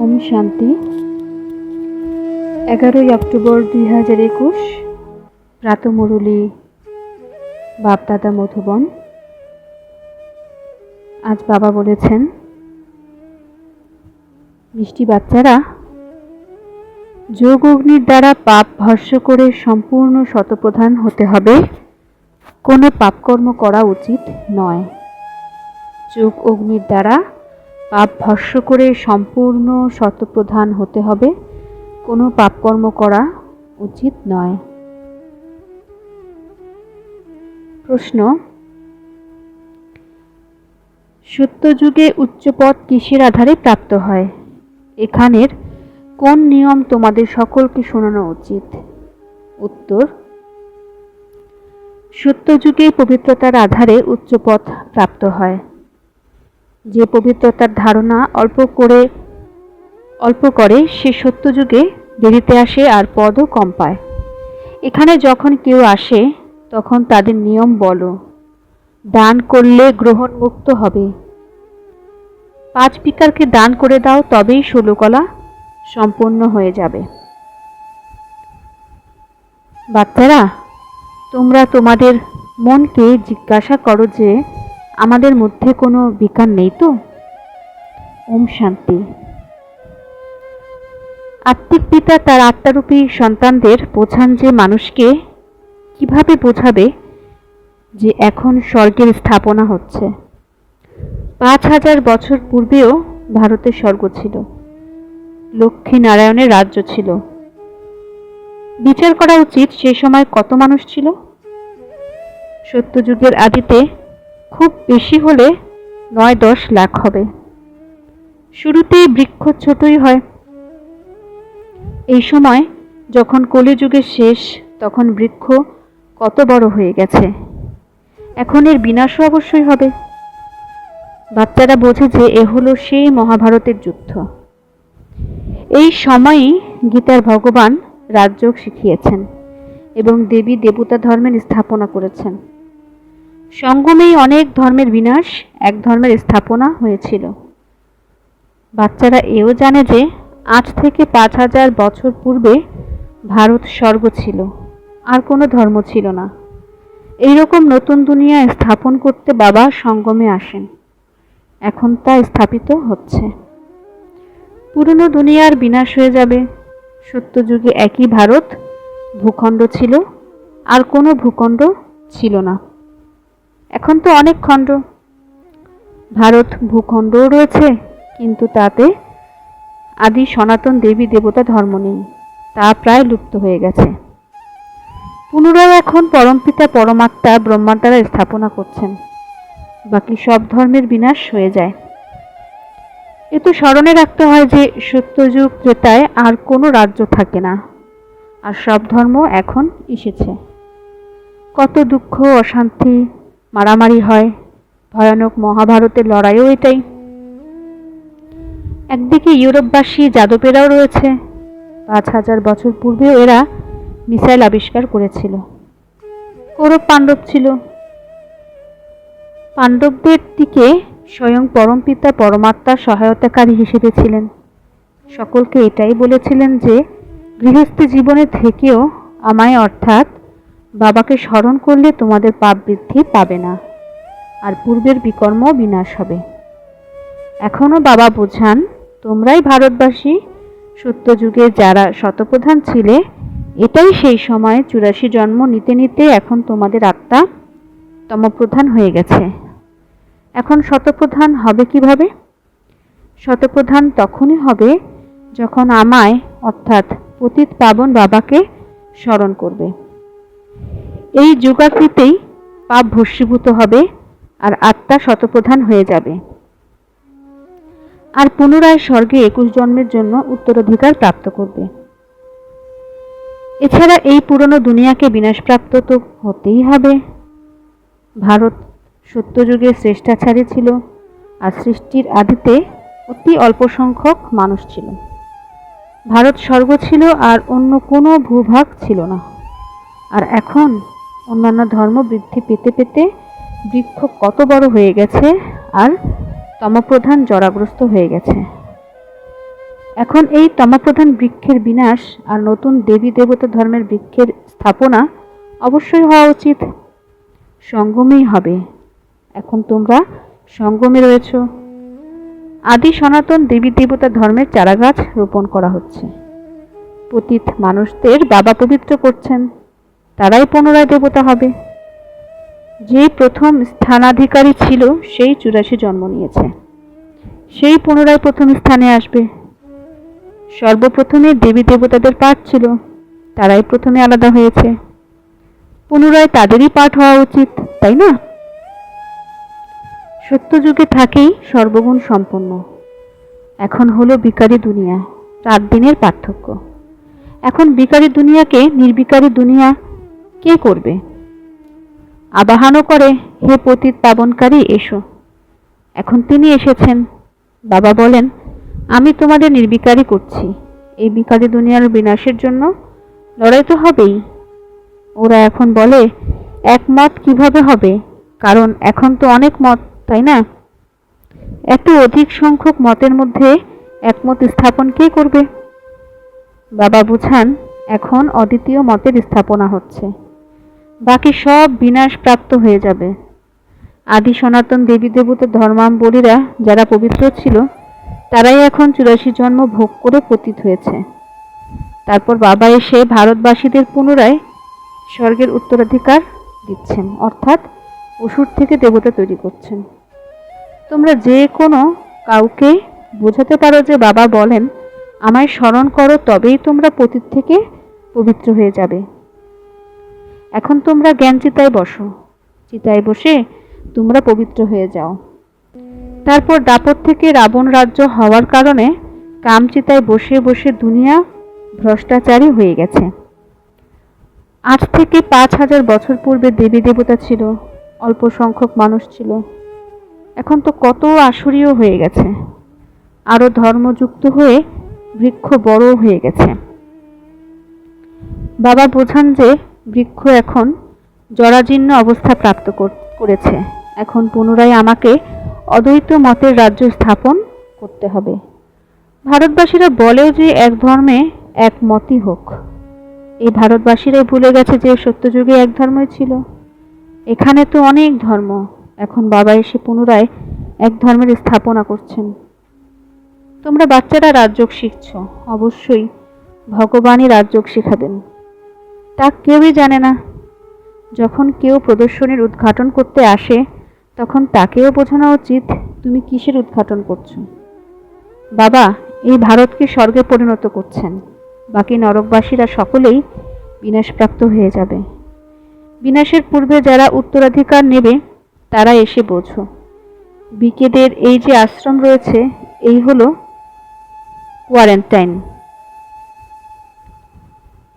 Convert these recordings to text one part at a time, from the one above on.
ওম শান্তি। 11ই অক্টোবর 2021 প্রাতঃমুরলী বাপদাদা মধুবন। আজ বাবা বলেছেন, মিষ্টি বাচ্চারা, যোগ অগ্নির দ্বারা পাপ ভস্ম করে সম্পূর্ণ শতপ্রধান হতে হবে, কোনো পাপকর্ম করা উচিত নয়। যোগ অগ্নির দ্বারা পাপ ভস্ম করে সম্পূর্ণ শতপ্রধান হতে হবে, কোনো পাপকর্ম করা উচিত নয়। প্রশ্ন: সত্যযুগে উচ্চপদ কিসের আধারে প্রাপ্ত হয়? এখানের কোন নিয়ম তোমাদের সকলকে শোনানো উচিত? উত্তর: সত্যযুগে পবিত্রতার আধারে উচ্চপদ প্রাপ্ত হয়। যে পবিত্রতার ধারণা অল্প করে সে সত্যযুগে দেরিতে আসে আর পদও কম পায়। এখানে যখন কেউ আসে তখন তাদের নিয়ম বলো, দান করলে গ্রহণ মুক্ত হবে। 5 বিকারকে দান করে দাও, তবেই 16 কলা সম্পূর্ণ হয়ে যাবে। বাচ্চারা, তোমরা তোমাদের মনকে জিজ্ঞাসা করো যে আমাদের মধ্যে কোনো বিকার নেই তো? ওম শান্তি। আত্মিক পিতা তার আত্মারূপী সন্তানদের বোঝান যে মানুষকে কিভাবে বোঝাবে যে এখন স্বর্গের স্থাপনা হচ্ছে। 5000 বছর পূর্বেও ভারতের স্বর্গ ছিল, লক্ষ্মী নারায়ণের রাজ্য ছিল। বিচার করা উচিত সে সময় কত মানুষ ছিল। সত্যযুগের আদিতে খুব বেশি হলে 9-10 লাখ হবে। শুরুতেই বৃক্ষ ছোটই হয়। এই সময় যখন কলিযুগের শেষ, তখন বৃক্ষ কত বড় হয়ে গেছে। এখন এর বিনাশও অবশ্যই হবে। বাচ্চারা বোঝে যে এ হলো সেই মহাভারতের যুদ্ধ। এই সময়ই গীতার ভগবান রাজযোগ শিখিয়েছেন এবং দেবী দেবতা ধর্মের স্থাপনা করেছেন। সঙ্গমেই অনেক ধর্মের বিনাশ, এক ধর্মের স্থাপনা হয়েছিল। বাচ্চারা এও জানে যে আজ থেকে 5000 বছর পূর্বে ভারত স্বর্গ ছিল, আর কোনো ধর্ম ছিল না। এইরকম নতুন দুনিয়া স্থাপন করতে বাবা সঙ্গমে আসেন। এখন তা স্থাপিত হচ্ছে। পুরনো দুনিয়ার বিনাশ হয়ে যাবে। সত্যযুগে একই ভারত ভূখণ্ড ছিল, আর কোনো ভূখণ্ড ছিল না। এখন তো অনেক খণ্ড। ভারত ভূখণ্ডও রয়েছে, কিন্তু তাতে আদি সনাতন দেবী দেবতা ধর্ম নেই, তা প্রায় লুপ্ত হয়ে গেছে। পুনরায় এখন পরমপিতা পরমাত্মা ব্রহ্মার দ্বারা স্থাপনা করছেন। বাকি সব ধর্মের বিনাশ হয়ে যায়। এ তো স্মরণে রাখতে হয় যে সত্যযুগ ত্রেতায় আর কোনো রাজ্য থাকে না, আর সব ধর্ম এখন এসেছে। কত দুঃখ, অশান্তি, মারামারি হয়। ভয়ানক মহাভারতের লড়াইও এটাই। একদিকে ইউরোপবাসী যাদবেরাও রয়েছে। 5000 বছর পূর্বেও এরা মিসাইল আবিষ্কার করেছিল। কৌরব পাণ্ডব ছিল। পাণ্ডবদের দিকে স্বয়ং পরমপিতা পরমাত্মার সহায়তাকারী হিসেবে ছিলেন। সকলকে এটাই বলেছিলেন যে গৃহস্থী জীবনে থেকেও আমায় অর্থাৎ বাবাকে স্মরণ করলে তোমাদের পাপ বৃদ্ধি পাবে না, আর পূর্বের বিকর্ম বিনাশ হবে। এখনো বাবা বোঝান, তোমরাই ভারতবাসী, সত্যযুগে যারা শতপ্রধান ছিলে, এটাই সেই সময় 84 জন্ম নিতে নিতে এখন তোমাদের আত্মা তমপ্রধান হয়ে গেছে। এখন শতপ্রধান হবে কিভাবে? শতপ্রধান তখনই হবে যখন আমায় অর্থাৎ পতিত পাবন বাবাকে স্মরণ করবে। এই যুগাকৃতেই পাপ ভস্মীভূত হবে আর আত্মা শতপ্রধান হয়ে যাবে, আর পুনরায় স্বর্গে 21 জন্মের জন্য উত্তরাধিকার প্রাপ্ত করবে। এছাড়া এই পুরনো দুনিয়াকে বিনাশপ্রাপ্ত তো হতেই হবে। ভারত সত্যযুগের শ্রেষ্ঠাচারী ছিল, আর সৃষ্টির আদিতে অতি অল্প সংখ্যক মানুষ ছিল। ভারত স্বর্গ ছিল, আর অন্য কোনো ভূভাগ ছিল না। আর এখন অন্যান্য ধর্ম বৃদ্ধি পেতে পেতে বৃক্ষ কত বড় হয়ে গেছে, আর তমপ্রধান জরাগ্রস্ত হয়ে গেছে। এখন এই তমাপ্রধান বৃক্ষের বিনাশ আর নতুন দেবী দেবতা ধর্মের বৃক্ষের স্থাপনা অবশ্যই হওয়া উচিত। সঙ্গমেই হবে। এখন তোমরা সঙ্গমে রয়েছ। আদি সনাতন দেবী দেবতা ধর্মের চারাগাছ রোপণ করা হচ্ছে। পতিত মানুষদের বাবা পবিত্র করছেন, তারাই পুনরায় দেবতা হবে। যে প্রথম স্থানাধিকারী ছিল সেই 84 জন্ম নিয়েছে, সেই পুনরায় প্রথম স্থানে আসবে। সর্বপ্রথমে দেবী দেবতাদের পাঠ ছিল, তারাই প্রথমে আলাদা হয়েছে, পুনরায় তাদেরই পাঠ হওয়া উচিত, তাই না? সত্যযুগে থাকেই সর্বগুণ সম্পন্ন। এখন হলো বিকারী দুনিয়া, রাত দিনের পার্থক্য। এখন বিকারী দুনিয়াকে নির্বিকারী দুনিয়া কে করবে? আবাহনও করে, হে পতিত পাবনকারী এসো। এখন তিনি এসেছেন। বাবা বলেন, আমি তোমাদের নির্বিকারী করছি। এই বিকারী দুনিয়ার বিনাশের জন্য লড়াই তো হবেই। ওরা এখন বলে একমত কিভাবে হবে, কারণ এখন তো অনেক মত, তাই না? এত অধিক সংখ্যক মতের মধ্যে একমত স্থাপন কে করবে? বাবা বুঝান, এখন অদ্বিতীয় মতের স্থাপনা হচ্ছে, বাকি সব বিনাশ প্রাপ্ত হয়ে যাবে। আদি সনাতন দেবী দেবতা ধর্মাবলীরা যারা পবিত্র ছিল, তারাই এখন 84 জন্ম ভোগ করে পতিত হয়েছে। তারপর বাবা এসে ভারতবাসীদের পুনরায় স্বর্গের উত্তরাধিকার দিচ্ছেন, অর্থাৎ অসুর থেকে দেবতা তৈরি করছেন। তোমরা যে কোনো কাউকে বোঝাতে পারো যে বাবা বলেন, আমায় স্মরণ করো, তবেই তোমরা পতিত থেকে পবিত্র হয়ে যাবে। এখন তোমরা জ্ঞান চিতায় বসো, চিতায় বসে তোমরা পবিত্র হয়ে যাও। তারপর দাপট থেকে রাবণ রাজ্য হওয়ার কারণে কামচিতায় বসে বসে দুনিয়া ভ্রষ্টাচারী হয়ে গেছে। আজ থেকে 5000 বছর পূর্বে দেবী দেবতা ছিল, অল্প সংখ্যক মানুষ ছিল। এখন তো কত আসুরীয় হয়ে গেছে, আরো ধর্মযুক্ত হয়ে বৃক্ষ বড় হয়ে গেছে। বাবা বোঝান যে বৃক্ষ এখন জরাজীর্ণ অবস্থা প্রাপ্ত করেছে। এখন পুনরায় আমাকে অদ্বৈত মতের রাজ্য স্থাপন করতে হবে। ভারতবাসীরা বলেও যে এক ধর্মে এক মতই হোক। এই ভারতবাসীরাই ভুলে গেছে যে সত্যযুগে এক ধর্মই ছিল। এখানে তো অনেক ধর্ম। এখন বাবা এসে পুনরায় এক ধর্মের স্থাপনা করছেন। তোমরা বাচ্চারা রাজযোগ শিখছ, অবশ্যই ভগবানই রাজযোগ শেখাবেন, তা কেউই জানে না। যখন কেউ প্রদর্শনীর উদ্ঘাটন করতে আসে, তখন তাকেও বোঝানো উচিত তুমি কিসের উদ্ঘাটন করছো। বাবা এই ভারতকে স্বর্গে পরিণত করছেন, বাকি নরকবাসীরা সকলেই বিনাশপ্রাপ্ত হয়ে যাবে। বিনাশের পূর্বে যারা উত্তরাধিকার নেবে তারা এসে বোঝো। বিকেদের এই যে আশ্রম রয়েছে, এই হলো কোয়ারেন্টাইন,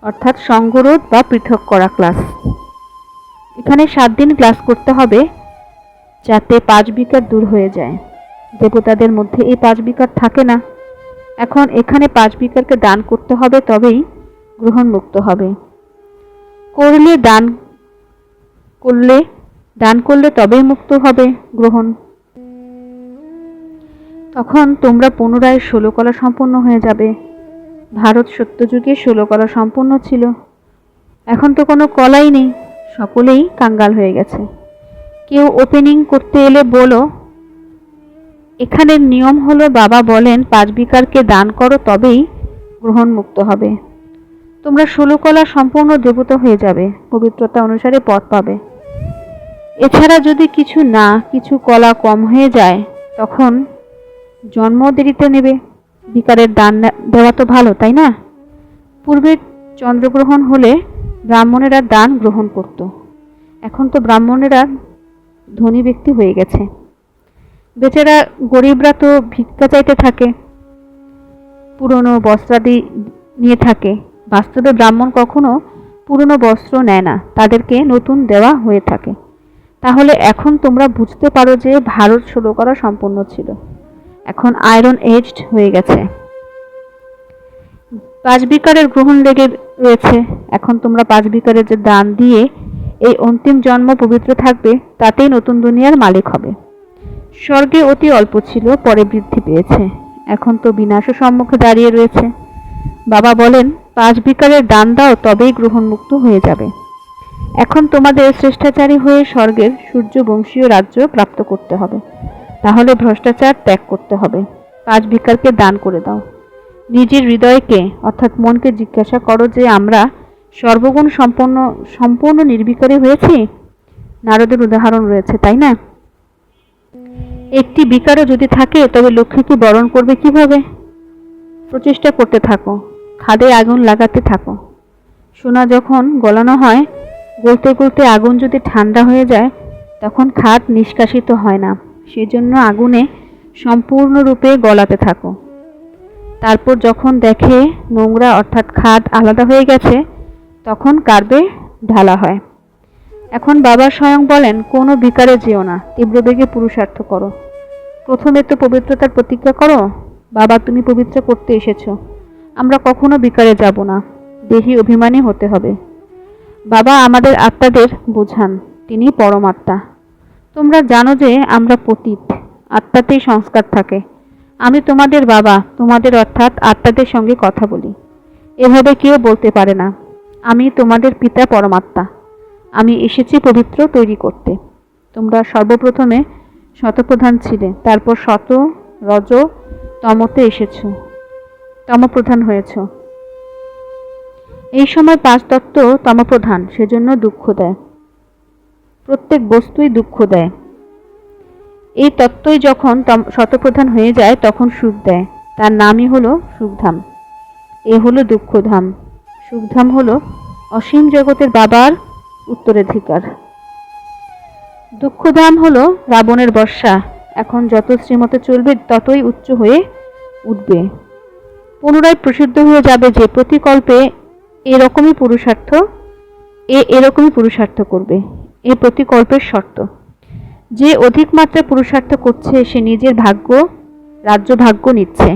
অর্থাৎ সঙ্গরোধ বা পৃথক করা ক্লাস। এখানে 7 দিন ক্লাস করতে হবে, যাতে 5 বিকার দূর হয়ে যায়। দেবতাদের মধ্যে এই 5 বিকার থাকে না। এখন এখানে 5 বিকারকে দান করতে হবে, তবেই গ্রহণ মুক্ত হবে। দান করলে তবেই মুক্ত হবে গ্রহণ। তখন তোমরা পুনরায় 16 কলা সম্পন্ন হয়ে যাবে। ভারত সত্যযুগে 16 কলা সম্পন্ন ছিল। এখন তো কোনো কলাই নেই, সকলেই কাঙ্গাল হয়ে গেছে। কেউ ওপেনিং করতে এলে বলো, এখানের নিয়ম হলো বাবা বলেন 5 বিকারকে দান করো, তবেই গ্রহণ মুক্ত হবে। তোমরা 16 কলা সম্পূর্ণ দেবতা হয়ে যাবে, পবিত্রতা অনুসারে পথ পাবে। এছাড়া যদি কিছু কলা কম হয়ে যায়, তখন জন্ম দেরিতে নেবে। বিকারের দান দেওয়া তো ভালো, তাই না? পূর্বে চন্দ্রগ্রহণ হলে ব্রাহ্মণেরা দান গ্রহণ করত। এখন তো ব্রাহ্মণেরা ধনী ব্যক্তি হয়ে গেছে, বেচারা গরিবরা তো ভিক্ষা চাইতে থাকে, পুরনো বস্ত্রাদি নিয়ে থাকে। বাস্তবে ব্রাহ্মণ কখনো পুরনো বস্ত্র নেয় না, তাদেরকে নতুন দেওয়া হয়ে থাকে। তাহলে এখন তোমরা বুঝতে পারো যে ভারত 16 কলা সম্পন্ন ছিল, এখন আয়রন এজড হয়ে গেছে। 5 বিকারের গ্রহণ লেগে রয়েছে। এখন তোমরা 5 বিকারের যে দান দিয়ে এই অন্তিম জন্ম পবিত্র থাকবে, তাতেই নতুন দুনিয়ার মালিক হবে। স্বর্গে অতি অল্প ছিল, পরে বৃদ্ধি পেয়েছে। এখন তো বিনাশও সম্মুখে দাঁড়িয়ে রয়েছে। বাবা বলেন, 5 ভিকারের দান দাও, তবেই গ্রহণমুক্ত হয়ে যাবে। এখন তোমাদের শ্রেষ্ঠাচারী হয়ে স্বর্গের সূর্যবংশীয় রাজ্য প্রাপ্ত করতে হবে। তাহলে ভ্রষ্টাচার ত্যাগ করতে হবে। 5 ভিকারকে দান করে দাও। নিজের হৃদয়কে অর্থাৎ মনকে জিজ্ঞাসা করো যে আমরা সর্বগুণ সম্পূর্ণ নির্বিকারী হয়েছি। নারদের উদাহরণ রয়েছে, তাই না? একটি বিকারও যদি থাকে তবে লক্ষ্মীকে বরণ করবে কিভাবে? প্রচেষ্টা করতে থাকো, খাদে আগুন লাগাতে থাকো। সোনা যখন গলানো হয়, গলতে গলতে আগুন যদি ঠান্ডা হয়ে যায় তখন খাদ নিষ্কাশিত হয় না। সেজন্য আগুনে সম্পূর্ণরূপে গলাতে থাকো। তারপর যখন দেখে নোংরা অর্থাৎ খাদ আলাদা হয়ে গেছে তখন কার্বে ঢালা হয়। এখন বাবা স্বয়ং বলেন, কোনো বিকারে যেও না, তীব্র বেগে পুরুষার্থ করো। প্রথমে তো পবিত্রতার প্রতিজ্ঞা করো। বাবা, তুমি পবিত্র করতে এসেছো, আমরা কখনো বিকারে যাব না। দেহি অভিমানী হতে হবে। বাবা আমাদের আত্মাদের বোঝান, তিনি পরমাত্মা। তোমরা জানো যে আমরা পতিত, আত্মাতেই সংস্কার থাকে। আমি তোমাদের বাবা, তোমাদের অর্থাৎ আত্মাদের সঙ্গে কথা বলি। এভাবে কেউ বলতে পারে না। আমি তোমাদের পিতা পরমাত্মা। আমি এসেছি পবিত্র তৈরি করতে। তোমরা সর্বপ্রথমে শতপ্রধান ছিলে, তারপর শত, রজ, তমতে এসেছো, তমপ্রধান হয়েছ। এই সময় 5 তত্ত্ব তমপ্রধান, সেজন্য দুঃখ দেয়। প্রত্যেক বস্তুই দুঃখ দেয়। এই তত্ত্বই যখন শতপ্রধান হয়ে যায় তখন সুখ দেয়। তার নামই হলো সুখধাম। এ হলো দুঃখধাম। সুখধাম হলো অসীম জগতের বাবার উত্তরাধিকার। দুঃখধাম হলো রাবণের বর্ষা। এখন যত শ্রীমতে চলবে ততই উচ্চ হয়ে উঠবে। পুনরায় প্রসিদ্ধ হয়ে যাবে যে প্রতিকল্পে এরকমই পুরুষার্থ করবে। এ প্রতিকল্পের শর্ত। যে অধিক মাত্রায় পুরুষার্থ করছে সে নিজের ভাগ্য, রাজ্য ভাগ্য নিচ্ছে।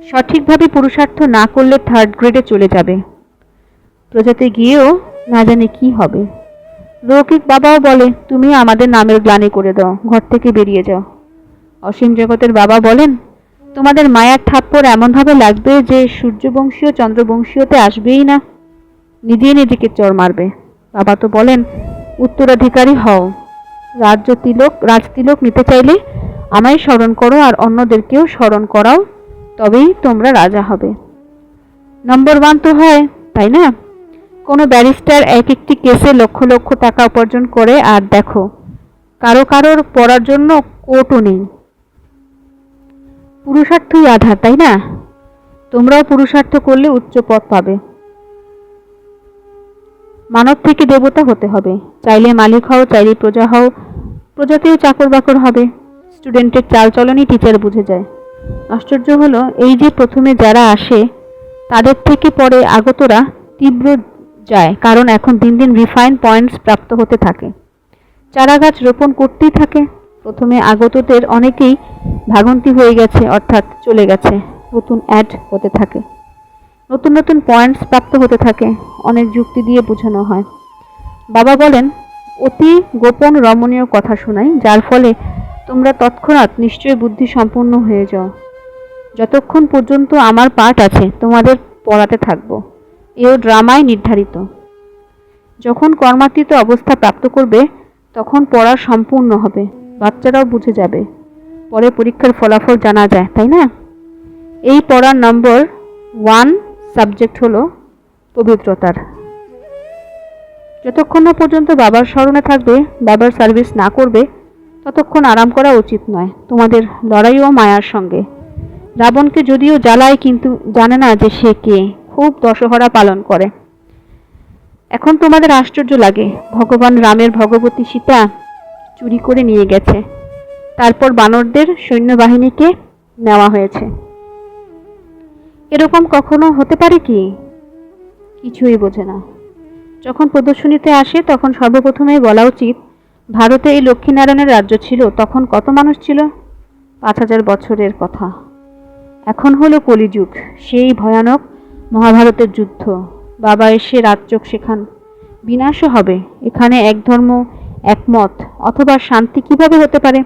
সঠিকভাবে পুরুষার্থ না করলে 3rd গ্রেডে চলে যাবে। প্রজাতে গিয়েও না জানে কি হবে। লৌকিক বাবাও বলে, তুমি আমাদের নামের গ্লানি করে দাও, ঘর থেকে বেরিয়ে যাও। অসীম জগতের বাবা বলেন, তোমাদের মায়ার থাপ্পড় এমনভাবে লাগবে যে সূর্যবংশীয় চন্দ্রবংশীয়তে আসবেই না, নিজেই নিজেকে চড় মারবে। বাবা তো বলেন, উত্তরাধিকারী হও, রাজতিলক নিতে চাইলে আমায় স্মরণ করো আর অন্যদেরকেও স্মরণ করাও, তবেই তোমরা রাজা হবে। নম্বর 1 তো হয়, তাই না? কোনো ব্যারিস্টার এক একটি কেসে লক্ষ লক্ষ টাকা উপার্জন করে, আর দেখো কারোর পড়ার জন্য কোটও নেই। পুরুষার্থই আধার, তাই না? তোমরাও পুরুষার্থ করলে উচ্চ পদ পাবে। মানব থেকে দেবতা হতে হবে। চাইলে মালিক হও, চাইলে প্রজা হও, প্রজাতেও চাকর বাকর হবে। স্টুডেন্টের চালচলনই টিচার বুঝে যায়। আশ্চর্য হলো, এই যে প্রথমে যারা আসে তাদের থেকে পরে আগতরা তীব্র যায়, কারণ এখন দিন দিন রিফাইন পয়েন্টস প্রাপ্ত হতে থাকে। চারা গাছ রোপণ করতেই থাকে। প্রথমে আগতদের অনেকেই ভাগন্তি হয়ে গেছে, অর্থাৎ চলে গেছে। নতুন অ্যাড হতে থাকে, নতুন নতুন পয়েন্টস প্রাপ্ত হতে থাকে। অনেক যুক্তি দিয়ে বোঝানো হয়। বাবা বলেন, অতি গোপন রমণীয় কথা শোনাই, যার ফলে তোমরা তৎক্ষণাৎ নিশ্চয় বুদ্ধি সম্পন্ন হয়ে যাও। যতক্ষণ পর্যন্ত আমার পাঠ আছে তোমাদের পড়াতে থাকবো। এও ড্রামায় নির্ধারিত। যখন কর্মাতীত অবস্থা প্রাপ্ত করবে তখন পড়া সম্পূর্ণ হবে, বাচ্চারাও বুঝে যাবে। পরে পরীক্ষার ফলাফল জানা যায়, তাই না? এই পড়ার নম্বর 1 সাবজেক্ট হলো পবিত্রতার। যতক্ষণ না পর্যন্ত বাবার স্মরণে থাকবে, বাবার সার্ভিস না করবে, ততক্ষণ আরাম করা উচিত নয়। তোমাদের লড়াইও মায়ার সঙ্গে। রাবণকে যদিও জ্বালায়, কিন্তু জানে না যে সে কে। খুব দশহরা পালন করে। এখন তোমাদের আশ্চর্য লাগে, ভগবান রামের ভগবতী সীতা চুরি করে নিয়ে গেছে, তারপর বানরদের সৈন্যবাহিনীকে নেওয়া হয়েছে। এরকম কখনো হতে পারে কি? কিছুই বোঝে না। যখন প্রদর্শনীতে আসে তখন সর্বপ্রথমেই বলা উচিত, ভারতে এই লক্ষ্মীনারায়ণের রাজ্য ছিল, তখন কত মানুষ ছিল? 5000 বছরের কথা। এখন হলো কলিযুগ, সেই ভয়ানক মহাভারতের যুদ্ধ। বাবা এসে রাজযোগ শেখান। বিনাশও হবে। এখানে এক ধর্ম, একমত অথবা শান্তি কিভাবে হতে পারে?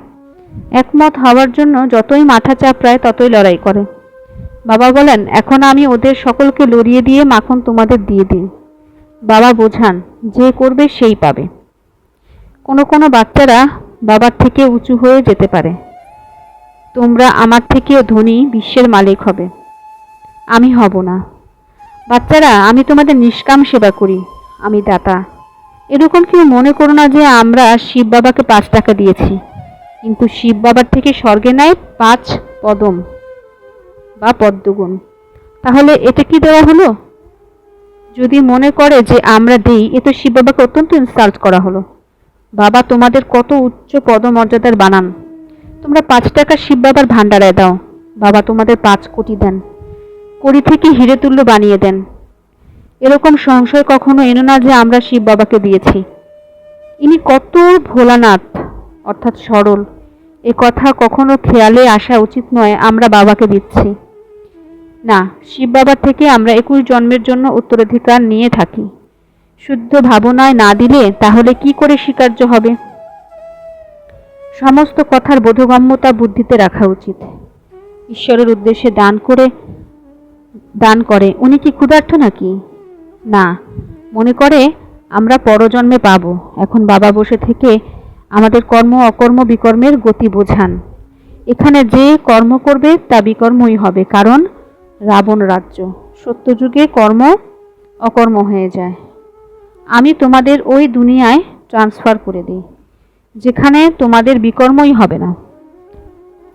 একমত হওয়ার জন্য যতই মাথা চাপড়ায় ততই লড়াই করে। বাবা বলেন, এখন আমি ওদের সকলকে লড়িয়ে দিয়ে মাখন তোমাদের দিয়ে দিই। বাবা বোঝান, যে করবে সেই পাবে। কোনো কোনো বাচ্চারা বাবার থেকে উঁচু হয়ে যেতে পারে। তোমরা আমার থেকেও ধনী বিশ্বের মালিক হবে, আমি হব না। বাচ্চারা, আমি তোমাদের নিষ্কাম সেবা করি, আমি দাতা। এরকম কেউ মনে করো না যে আমরা শিব বাবাকে 5 টাকা দিয়েছি, কিন্তু শিব বাবার থেকে স্বর্গে নেয় 5 পদম বা পদ্মগুণ। তাহলে এটা কি দেওয়া হলো? যদি মনে করে যে আমরা দেই, এ তো শিব বাবাকে অত্যন্ত ইনসাল্ট করা হলো। বাবা তোমাদের কত উচ্চ পদমর্যাদার বানান, তোমরা 5 টাকা শিব বাবার ভান্ডারায় দাও, বাবা তোমাদের 5 কোটি দেন, কড়ি থেকে হিরে তুল্য বানিয়ে দেন। এরকম সংশয় কখনো এনো না যে আমরা শিব বাবাকে দিয়েছি। ইনি কত ভোলানাথ অর্থাৎ সরল, এ কথা কখনো খেয়ালে আসা উচিত নয় আমরা বাবাকে দিচ্ছি না। শিব বাবার থেকে আমরা 21 জন্মের জন্য উত্তরাধিকার নিয়ে থাকি। শুদ্ধ ভাবনায় না দিলে তাহলে কি করে স্বীকার্য হবে? সমস্ত কথার বোধগম্যতা বুদ্ধিতে রাখা উচিত। ঈশ্বরের উদ্দেশ্যে দান করে উনি কি ক্ষুধার্ত নাকি? না, মনে করে আমরা পরজন্মে পাব। এখন বাবা বসে থেকে আমাদের কর্ম অকর্ম বিকর্মের গতি বোঝান। এখানে যে কর্ম করবে তা বিকর্মই হবে, কারণ রাবণ রাজ্য। সত্যযুগে কর্ম অকর্ম হয়ে যায়। আমি তোমাদের ওই দুনিয়ায় ট্রান্সফার করে দিই, যেখানে তোমাদের বিকর্মই হবে না।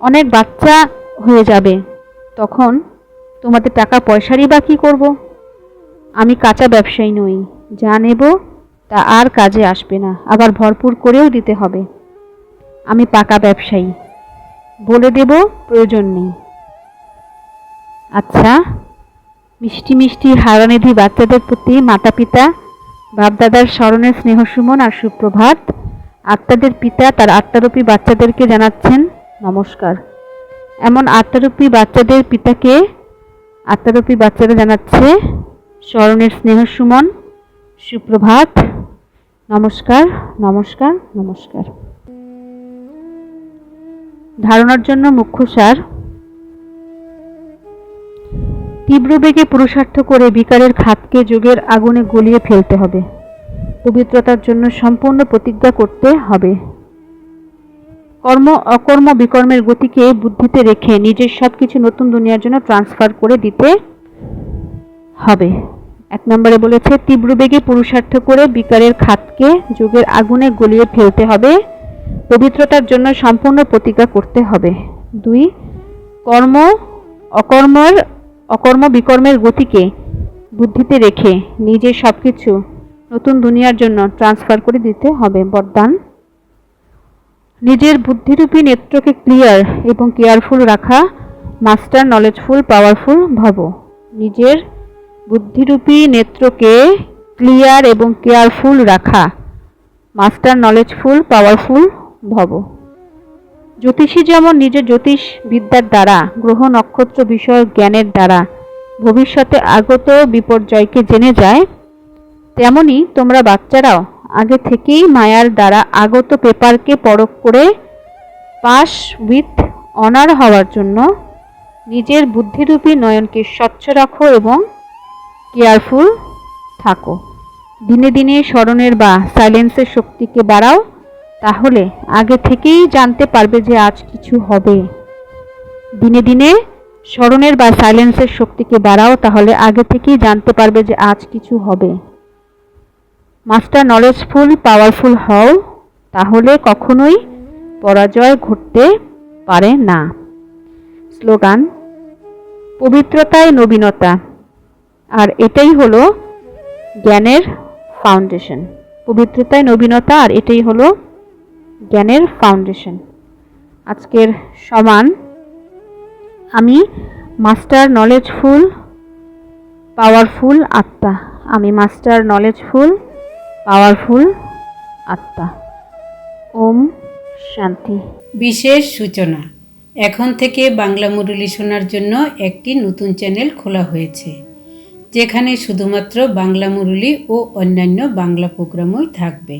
অনেক বাচ্চা হয়ে যাবে, তখন তোমাদের টাকা পয়সারই বা কী করব? আমি কাঁচা ব্যবসায়ী নই, যা নেব তা আর কাজে আসবে না, আবার ভরপুর করেও দিতে হবে। আমি পাকা ব্যবসায়ী, বলে দেব প্রয়োজন নেই। আচ্ছা, মিষ্টি মিষ্টি হারানিধি বাচ্চাদের প্রতি মাতা পিতা বাপদাদার স্মরণের স্নেহসুমন আর সুপ্রভাত। আত্মাদের পিতা তার আত্মারূপী বাচ্চাদেরকে জানাচ্ছেন নমস্কার। এমন আত্মারূপী বাচ্চাদের পিতাকে আত্মারূপী বাচ্চারা জানাচ্ছে স্মরণের স্নেহসুমন, সুপ্রভাত, নমস্কার, নমস্কার, নমস্কার। ধারণার জন্য মুখ্য সার: তীব্র বেগে পুরুষার্থ করে বিকারের খাতকে যোগের আগুনে গলিয়ে ফেলতে হবে। পবিত্রতার জন্য সম্পূর্ণ প্রতিজ্ঞা করতে হবে। কর্ম অকর্ম বিকর্মের গতিকে বুদ্ধিতে রেখে নিজের সবকিছু নতুন দুনিয়ার জন্য ট্রান্সফার করে দিতে হবে। 1 নম্বরে বলেছে তীব্র বেগে পুরুষার্থ করে বিকারের খাতকে যোগের আগুনে গলিয়ে ফেলতে হবে। পবিত্রতার জন্য সম্পূর্ণ প্রতিজ্ঞা করতে হবে। 2, কর্ম অকর্ম বিকর্মের গতিকে বুদ্ধিতে রেখে নিজের সবকিছু নতুন দুনিয়ার জন্য ট্রান্সফার করে দিতে হবে। বরদান: নিজের বুদ্ধিরূপী নেত্রকে ক্লিয়ার এবং কেয়ারফুল রাখা। মাস্টার নলেজফুল পাওয়ারফুল ভব। নিজের বুদ্ধিরূপী নেত্রকে ক্লিয়ার এবং কেয়ারফুল রাখা। মাস্টার নলেজফুল পাওয়ারফুল ভব। জ্যোতিষী যেমন নিজের জ্যোতিষ বিদ্যার দ্বারা, গ্রহ নক্ষত্র বিষয়ক জ্ঞানের দ্বারা ভবিষ্যতে আগত বিপর্যয়কে জেনে যায়, তেমনি তোমরা বাচ্চারাও আগে থেকেই মায়ার দ্বারা আগত পেপারকে পরখ করে পাস উইথ অনার হওয়ার জন্য নিজের বুদ্ধিরূপী নয়নকে স্বচ্ছ রাখো এবং কেয়ারফুল থাকো। দিনে দিনে স্মরণের বা সাইলেন্সের শক্তিকে বাড়াও, তাহলে আগে থেকেই জানতে পারবে যে আজ কিছু হবে। দিনে দিনে স্মরণের বা সাইলেন্সের শক্তিকে বাড়াও, তাহলে আগে থেকেই জানতে পারবে যে আজ কিছু হবে। মাস্টার নলেজফুল পাওয়ারফুল হও, তাহলে কখনোই পরাজয় ঘটতে পারে না। স্লোগান: পবিত্রতায় নবীনতা, আর এটাই হলো জ্ঞানের ফাউন্ডেশন। পবিত্রতায় নবীনতা, আর এটাই হলো জ্ঞানের ফাউন্ডেশন। আজকের সমান: আমি মাস্টার নলেজফুল পাওয়ারফুল আত্মা। আমি মাস্টার নলেজফুল পাওয়ারফুল আত্মা। ওম শান্তি। বিশেষ সূচনা: এখন থেকে বাংলা মুরলী শোনার জন্য একটি নতুন চ্যানেল খোলা হয়েছে, যেখানে শুধুমাত্র বাংলা মুরলী ও অন্যান্য বাংলা প্রোগ্রামই থাকবে।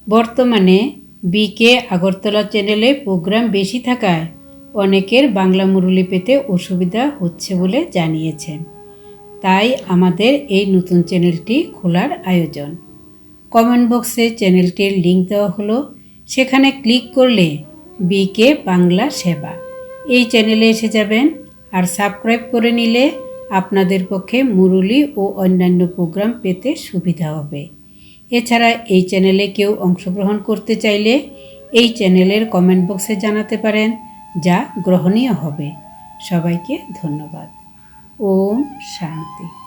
বর্তমানে বিকে আগরতলা চ্যানেলে প্রোগ্রাম বেশি থাকায় অনেকের বাংলা মুরুলি পেতে অসুবিধা হচ্ছে বলে জানিয়েছেন। তাই আমাদের এই নতুন চ্যানেলটি খোলার আয়োজন। কমেন্ট বক্সে চ্যানেলটির লিংক দেওয়া হলো, সেখানে ক্লিক করলে বিকে বাংলা সেবা এই চ্যানেলে এসে যাবেন। আর সাবস্ক্রাইব করে নিলে আপনাদের পক্ষে মুরুলি ও অন্যান্য প্রোগ্রাম পেতে সুবিধা হবে। এছাড়া এই চ্যানেলে কেউ অংশগ্রহণ করতে চাইলে এই চ্যানেলের কমেন্ট বক্সে জানাতে পারেন, যা গ্রহণীয় হবে। সবাইকে ধন্যবাদ। ওম শান্তি।